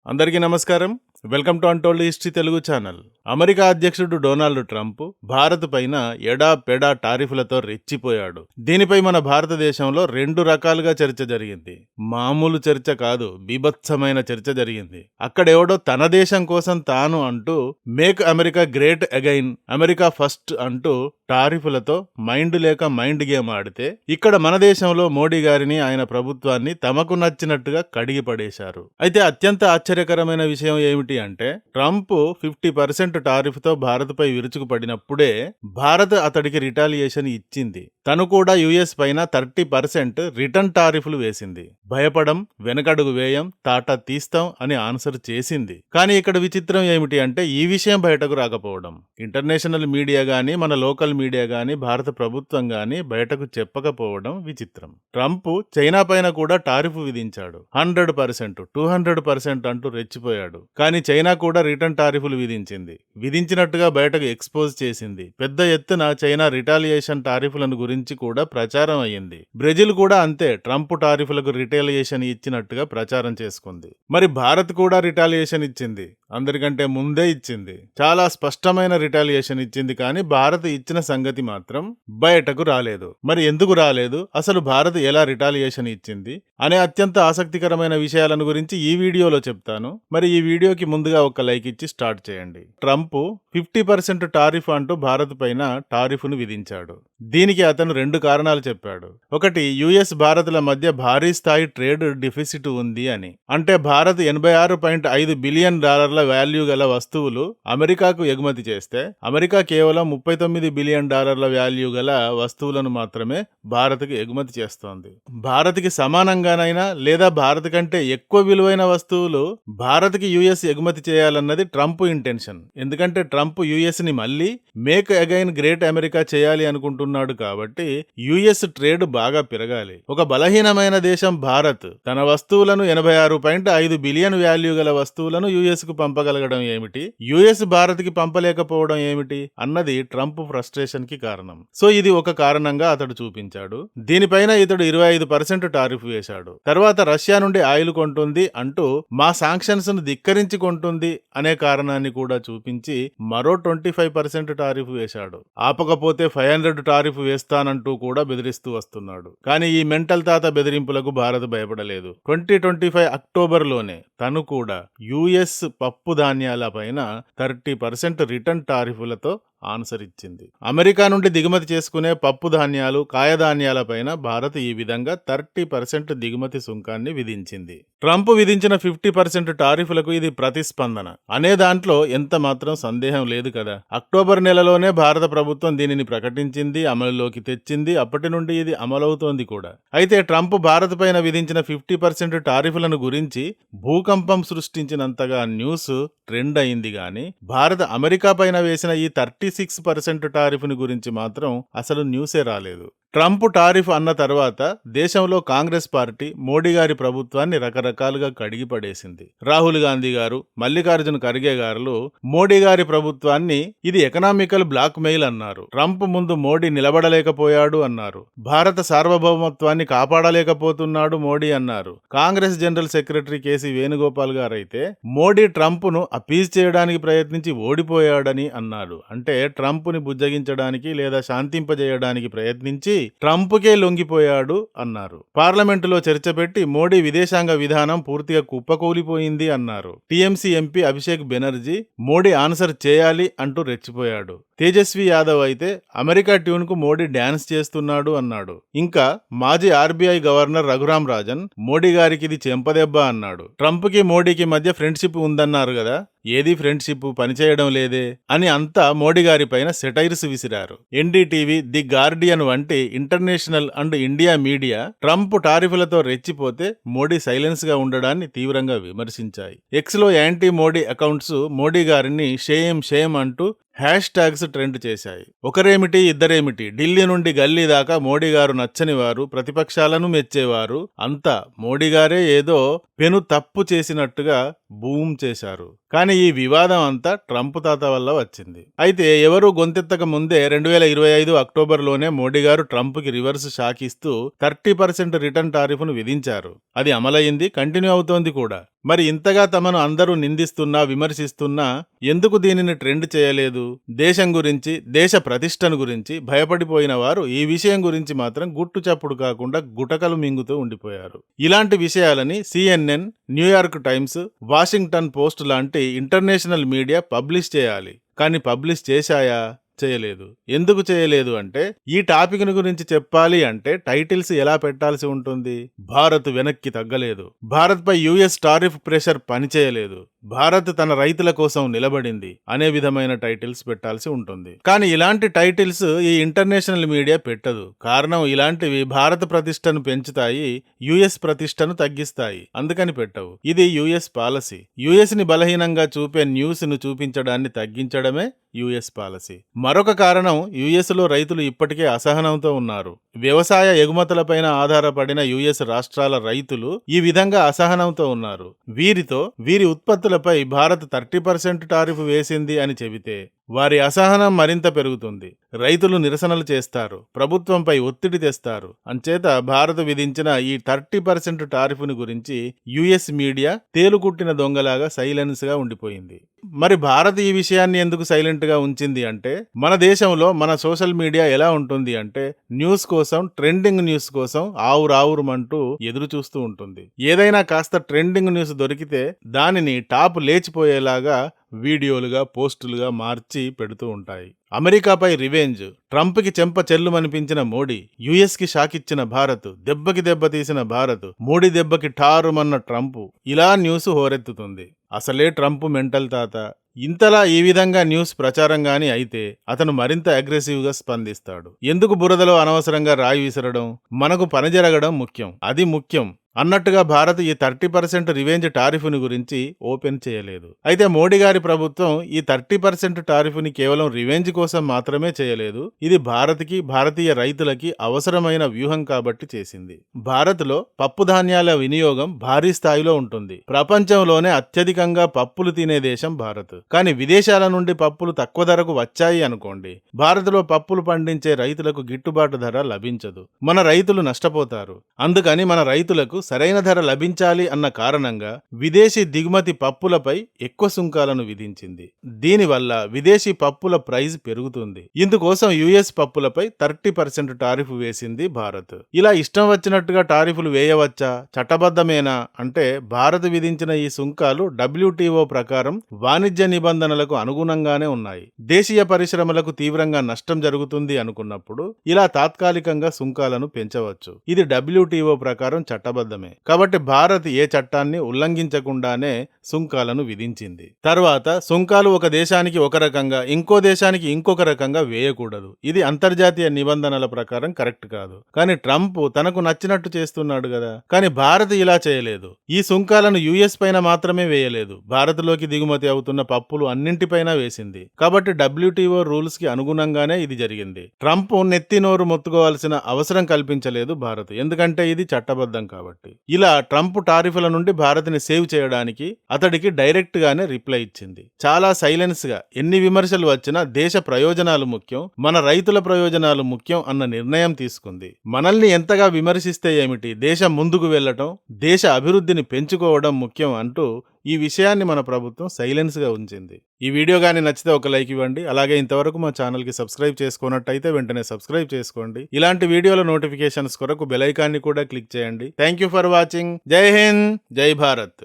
అందరికీ నమస్కారం. Welcome to untold history Telugu channel. America అధ్యక్షుడు డొనాల్డ్ ట్రంప్ భారత్ పైన ఎడాపెడా టారిఫ్లతో రెచ్చిపోయాడు. దీనిపై మన భారతదేశంలో రెండు రకాలుగా చర్చ జరిగింది. మామూలు చర్చ కాదు, బీభత్సమైన చర్చ జరిగింది. అక్కడెవడో తన దేశం కోసం తాను అంటూ make America great again, America first అంటూ టారిఫ్లతో మైండ్ లేక మైండ్ గేమ్ ఆడితే, ఇక్కడ మన దేశంలో మోడీ గారిని, ఆయన ప్రభుత్వాన్ని తమకు నచ్చినట్టుగా కడిగి పడేశారు. అయితే అత్యంత ఆశ్చర్యకరమైన విషయం ఏమిటి అంటే, ట్రంప్ 50% టారిఫ్ తో భారత్ పై విరుచుకుపడినప్పుడే భారత్ అతడికి రిటాలియేషన్ ఇచ్చింది. తను కూడా యుఎస్ పైన 30% రిటర్న్ టారిఫ్లు వేసింది. భయపడం, వెనకడుగు వేయం, తాటా తీస్తాం అని ఆన్సర్ చేసింది. కానీ ఇక్కడ విచిత్రం ఏమిటి అంటే, ఈ విషయం బయటకు రాకపోవడం. ఇంటర్నేషనల్ మీడియా గానీ, మన లోకల్ మీడియా గానీ, భారత ప్రభుత్వం గానీ బయటకు చెప్పకపోవడం విచిత్రం. ట్రంప్ చైనా పైన కూడా టారిఫ్ విధించాడు. 100%, 200% అంటూ రెచ్చిపోయాడు. కానీ చైనా కూడా రిటర్న్ టారిఫ్లు విధించినట్టుగా బయటకు ఎక్స్పోజ్ చేసింది. పెద్ద ఎత్తున చైనా రిటాలియేషన్ టారిఫ్లను గురించి కూడా ప్రచారం అయ్యింది. బ్రెజిల్ కూడా అంతే, ట్రంప్ టారిఫ్లకు రిటాలియేషన్ ఇచ్చినట్టుగా ప్రచారం చేసుకుంది. మరి భారత్ కూడా రిటాలియేషన్ ఇచ్చింది. అందరికంటే ముందే ఇచ్చింది. చాలా స్పష్టమైన రిటాలియేషన్ ఇచ్చింది. కానీ భారత్ ఇచ్చిన సంగతి మాత్రం బయటకు రాలేదు. మరి ఎందుకు రాలేదు, అసలు భారత్ ఎలా రిటాలియేషన్ ఇచ్చింది అనే అత్యంత ఆసక్తికరమైన విషయాలను గురించి ఈ వీడియోలో చెప్తాను. మరి ఈ వీడియోకి ముందుగా ఒక లైక్ ఇచ్చి స్టార్ట్ చేయండి. ట్రంప్ 50% టారిఫ్ అంటూ భారత్ పైన టారిఫ్ను విధించాడు. దీనికి అతను రెండు కారణాలు చెప్పాడు. ఒకటి, యుఎస్ భారత్ల మధ్య భారీ స్థాయి ట్రేడ్ డెఫిసిట్ ఉంది అని. అంటే భారత్ $86.5 బిలియన్ వాల్యూ గల వస్తువులు అమెరికాకు ఎగుమతి చేస్తే, అమెరికా కేవలం $39 బిలియన్ వాల్యూ గల వస్తువులను మాత్రమే భారత్కి ఎగుమతి చేస్తోంది. భారత్కి సమానంగానైనా లేదా భారత్ కంటే ఎక్కువ విలువైన వస్తువులు భారత్కి యుఎస్ ఎగుమతి చేయాలన్నది ట్రంప్ ఇంటెన్షన్. ఎందుకంటే ట్రంప్ యుఎస్ ని మళ్ళీ మేక్ అగైన్ గ్రేట్ అమెరికా చేయాలి అనుకుంటున్నాడు. కాబట్టి యుఎస్ ట్రేడ్ బాగా పెరగాలి. ఒక బలహీనమైన దేశం భారత్ తన వస్తువులను 86.5 బిలియన్ వాల్యూ గల వస్తువులను యుఎస్ కు పంపగలగడం ఏమిటి, యుఎస్ భారత్ కి పంపలేకపోవడం ఏమిటి అన్నది ట్రంప్ ఫ్రస్ట్రేషన్ కి కారణం. సో ఇది ఒక కారణంగా అతడు చూపించాడు. దీనిపైన ఇతడు 25% టారిఫ్ వేశాడు. తర్వాత రష్యా నుండి ఆయిల్ కొంటుంది అంటూ మా సాంక్షన్స్ ను ధిక్కరించి కొంటుంది అనే కారణాన్ని కూడా చూపించి మరో 25% టారిఫ్ వేశాడు. ఆపకపోతే 500 టారిఫ్ వేస్తానంటూ కూడా బెదిరిస్తూ వస్తున్నాడు. కానీ ఈ మెంటల్ తాత బెదిరింపులకు భారత్ భయపడలేదు. 2025 అక్టోబర్లోనే తను కూడా యుఎస్ పప్పు ధాన్యాల పైన 30% రిటర్న్ టారిఫ్లతో ఆన్సర్ ఇచ్చింది. అమెరికా నుండి దిగుమతి చేసుకునే పప్పు ధాన్యాలు, కాయధాన్యాలపైన భారత్ ఈ విధంగా 30% దిగుమతి సుంకాన్ని విధించింది. ట్రంప్ విధించిన 50% టారిఫ్లకు ఇది ప్రతిస్పందన అనే దాంట్లో ఎంత మాత్రం సందేహం లేదు కదా. అక్టోబర్ నెలలోనే భారత ప్రభుత్వం దీనిని ప్రకటించింది, అమలులోకి తెచ్చింది. అప్పటి నుండి ఇది అమలవుతోంది కూడా. అయితే ట్రంప్ భారత్ పైన విధించిన 50% టారిఫ్లను గురించి భూకంపం సృష్టించినంతగా న్యూస్ ట్రెండ్ అయింది. గాని భారత్ అమెరికా పైన వేసిన ఈ 36% టారిఫ్ని గురించి మాత్రం అసలు న్యూసే రాలేదు. ట్రంప్ టారిఫ్ అన్న తర్వాత దేశంలో కాంగ్రెస్ పార్టీ మోడీ గారి ప్రభుత్వాన్ని రకరకాలుగా కడిగి పడేసింది. రాహుల్ గాంధీ గారు, మల్లికార్జున ఖర్గే గారు మోడీ గారి ప్రభుత్వాన్ని ఇది ఎకనామికల్ బ్లాక్ మెయిల్ అన్నారు. ట్రంప్ ముందు మోడీ నిలబడలేకపోయాడు అన్నారు. భారత సార్వభౌమత్వాన్ని కాపాడలేకపోతున్నాడు మోడీ అన్నారు. కాంగ్రెస్ జనరల్ సెక్రటరీ కేసీ వేణుగోపాల్ గారైతే మోడీ ట్రంప్ ను అపీజ్ చేయడానికి ప్రయత్నించి ఓడిపోయాడని అన్నారు. అంటే ట్రంప్ ని బుజ్జగించడానికి లేదా శాంతింపజేయడానికి ప్రయత్నించి ట్రంప్కే లొంగిపోయాడు అన్నారు. పార్లమెంటులో చర్చ పెట్టి మోడీ విదేశాంగ విధానం పూర్తిగా కుప్పకూలిపోయింది అన్నారు. TMC MP Abhishek Banerjee Modi answer చేయాలి అంటూ రెచ్చిపోయాడు. తేజస్వి యాదవ్ అయితే అమెరికా ట్యూన్ కు మోడీ డాన్స్ చేస్తున్నాడు అన్నాడు. ఇంకా మాజీ ఆర్బీఐ గవర్నర్ రఘురాం రాజన్ మోడీ గారికి ఇది చెంపదెబ్బ అన్నాడు. ట్రంప్ కి మోడీకి మధ్య ఫ్రెండ్షిప్ ఉందన్నారు కదా, ఏది ఫ్రెండ్షిప్, పనిచేయడం లేదే అని అంతా మోడీ గారి పైన సెటైర్స్ విసిరారు. ఎన్డీటీవీ, ది గార్డియన్ వంటి international and India media Trump టారిఫ్లతో రెచ్చిపోతే మోడీ సైలెన్స్ గా ఉండడాన్ని తీవ్రంగా విమర్శించాయి. ఎక్స్ లో యాంటీ మోడీ అకౌంట్స్ మోడీ గారిని షేమ్ అంటూ హ్యాష్ ట్యాగ్స్ ట్రెండ్ చేశాయి. ఒకరేమిటి ఇద్దరేమిటి, ఢిల్లీ నుండి గల్లీ దాకా మోడీ గారు నచ్చని వారు, ప్రతిపక్షాలను మెచ్చేవారు అంతా మోడీ గారే ఏదో పెను తప్పు చేసినట్టుగా బూమ్ చేశారు. కానీ ఈ వివాదం అంతా ట్రంప్ తాత వల్ల వచ్చింది. అయితే ఎవరూ గొంతెత్తక ముందే 2025 అక్టోబర్లోనే మోడీ గారు ట్రంప్కి రివర్స్ షాక్ ఇస్తూ 30% రిటర్న్ టారిఫ్ను విధించారు. అది అమలయ్యింది, కంటిన్యూ అవుతోంది కూడా. మరి ఇంతగా తమను అందరూ నిందిస్తున్నా, విమర్శిస్తున్నా ఎందుకు దీనిని ట్రెండ్ చేయలేదు? దేశం గురించి, దేశ ప్రతిష్టను గురించి భయపడిపోయిన వారు ఈ విషయం గురించి మాత్రం గుట్టు చప్పుడు కాకుండా గుటకలు మింగుతూ ఉండిపోయారు. ఇలాంటి విషయాలని CNN, New York times, Washington post లాంటి ఇంటర్నేషనల్ మీడియా పబ్లిష్ చేయాలి. కానీ పబ్లిష్ చేశాయా? చేయలేదు. ఎందుకు చేయలేదు అంటే, ఈ టాపిక్ గురించి చెప్పాలి అంటే టైటిల్స్ ఎలా పెట్టాల్సి ఉంటుంది? భారత్ వెనక్కి తగ్గలేదు, భారత్ పై US టారిఫ్ ప్రెషర్ పనిచేయలేదు, భారత్ తన రైతుల కోసం నిలబడింది అనే విధమైన టైటిల్స్ పెట్టాల్సి ఉంటుంది. కానీ ఇలాంటి టైటిల్స్ ఈ ఇంటర్నేషనల్ మీడియా పెట్టదు. కారణం, ఇలాంటివి భారత ప్రతిష్టను పెంచుతాయి, US ప్రతిష్టను తగ్గిస్తాయి, అందుకని పెట్టవు. ఇది US పాలసీ. US ని బలహీనంగా చూపే న్యూస్ ను చూపించడాన్ని తగ్గించడమే US పాలసీ. మరొక కారణం, US లో రైతులు ఇప్పటికే అసహనంతో ఉన్నారు. వ్యవసాయ ఎగుమతులపైన ఆధారపడిన US రాష్ట్రాల రైతులు ఈ విధంగా అసహనంతో ఉన్నారు. వీరి ఉత్పత్తులపై భారత్ 30% టారిఫ్ వేసింది అని చెబితే వారి అసహనం మరింత పెరుగుతుంది. రైతులు నిరసనలు చేస్తారు, ప్రభుత్వంపై ఒత్తిడి తెస్తారు. అంచేత భారత్ విధించిన ఈ 30% టారిఫ్ను గురించి US మీడియా తేలుకుట్టిన దొంగలాగా సైలెన్స్ గా ఉండిపోయింది. మరి భారత్ ఈ విషయాన్ని ఎందుకు సైలెంట్ గా ఉంచింది అంటే, మన దేశంలో మన సోషల్ మీడియా ఎలా ఉంటుంది అంటే, న్యూస్ కోసం, ట్రెండింగ్ న్యూస్ కోసం ఆవురావురమంటూ ఎదురు చూస్తూ ఉంటుంది. ఏదైనా కాస్త ట్రెండింగ్ న్యూస్ దొరికితే దానిని టాప్ లేచిపోయేలాగా వీడియోలుగా, పోస్టులుగా మార్చి పెడుతూ ఉంటాయి. అమెరికాపై రివెంజ్, ట్రంప్కి చెంప చెల్లుమనిపించిన మోడీ, US కి షాకిచ్చిన భారత్, దెబ్బకి దెబ్బతీసిన భారత్, మోడీ దెబ్బకి ఠారుమన్న ట్రంప్, ఇలా న్యూస్ హోరెత్తుతుంది. అసలే ట్రంప్ మెంటల్ తాత. ఇంతలా ఈ విధంగా న్యూస్ ప్రచారంగాని అయితే అతను మరింత అగ్రెసివ్గా స్పందిస్తాడు. ఎందుకు బురదలో అనవసరంగా రాయి విసరడం? మనకు పని జరగడం ముఖ్యం, అది ముఖ్యం అన్నట్టుగా భారత్ ఈ 30% రివెంజ్ టారిఫ్ని గురించి ఓపెన్ చేయలేదు. అయితే మోడీ గారి ప్రభుత్వం ఈ 30% టారిఫ్ని కేవలం రివెంజ్ కోసం మాత్రమే చేయలేదు. ఇది భారత్కి, భారతీయ రైతులకి అవసరమైన వ్యూహం కాబట్టి చేసింది. భారత్లో పప్పు ధాన్యాల వినియోగం భారీ స్థాయిలో ఉంటుంది. ప్రపంచంలోనే అత్యధికంగా పప్పులు తినే దేశం భారత్. కానీ విదేశాల నుండి పప్పులు తక్కువ ధరకు వచ్చాయి అనుకోండి, భారత్లో పప్పులు పండించే రైతులకు గిట్టుబాటు ధర లభించదు. మన రైతులు నష్టపోతారు. అందుకని మన రైతులకు సరైన ధర లభించాలి అన్న కారణంగా విదేశీ దిగుమతి పప్పులపై ఎక్కువ సుంకాలను విధించింది. దీనివల్ల విదేశీ పప్పుల ప్రైస్ పెరుగుతుంది. ఇందుకోసం US పప్పులపై 30% టారిఫ్ వేసింది భారత్. ఇలా ఇష్టం వచ్చినట్టుగా టారిఫ్లు వేయవచ్చా? చట్టబద్ధమేనా అంటే, భారత్ విధించిన ఈ సుంకాలు WTO ప్రకారం వాణిజ్య నిబంధనలకు అనుగుణంగానే ఉన్నాయి. దేశీయ పరిశ్రమలకు తీవ్రంగా నష్టం జరుగుతుంది అనుకున్నప్పుడు ఇలా తాత్కాలికంగా సుంకాలను పెంచవచ్చు. ఇది WTO ప్రకారం చట్టబద్ధం. కాబట్టి భారత్ ఏ చట్టాన్ని ఉల్లంఘించకుండానే సుంకాలను విధించింది. తర్వాత సుంకాలు ఒక దేశానికి ఒక రకంగా, ఇంకో దేశానికి ఇంకొక రకంగా వేయకూడదు. ఇది అంతర్జాతీయ నిబంధనల ప్రకారం కరెక్ట్ కాదు. కానీ ట్రంప్ తనకు నచ్చినట్టు చేస్తున్నాడు కదా. కానీ భారత్ ఇలా చేయలేదు. ఈ సుంకాలను US పైన మాత్రమే వేయలేదు, భారత్లోకి దిగుమతి అవుతున్న పప్పులు అన్నింటిపైన వేసింది. కాబట్టి WTO రూల్స్ కి అనుగుణంగానే ఇది జరిగింది. ట్రంప్ నెత్తి నోరు మొత్తుకోవాల్సిన అవసరం కల్పించలేదు భారత్, ఎందుకంటే ఇది చట్టబద్ధం కాబట్టి. ఇలా ట్రంప్ టారిఫ్ల నుండి భారత్ని సేవ్ చేయడానికి అతడికి డైరెక్ట్ గానే రిప్లై ఇచ్చింది. చాలా సైలెన్స్ గా, ఎన్ని విమర్శలు వచ్చినా దేశ ప్రయోజనాలు ముఖ్యం, మన రైతుల ప్రయోజనాలు ముఖ్యం అన్న నిర్ణయం తీసుకుంది. మనల్ని ఎంతగా విమర్శిస్తే ఏమిటి, దేశం ముందుకు వెళ్లటం, దేశ అభివృద్ధిని పెంచుకోవడం ముఖ్యం అంటూ ఈ విషయాన్ని మన ప్రభుత్వం సైలెన్స్ గా ఉంచింది. ఈ వీడియో గాని నచ్చితే ఒక లైక్ ఇవ్వండి. అలాగే ఇంతవరకు మా ఛానల్ కి సబ్స్క్రైబ్ చేసుకున్నట్టయితే వెంటనే సబ్స్క్రైబ్ చేసుకోండి. ఇలాంటి వీడియోల నోటిఫికేషన్స్ కొరకు బెల్ ఐకాన్ని కూడా క్లిక్ చేయండి. Thank you for watching. జై హింద్, జై భారత్.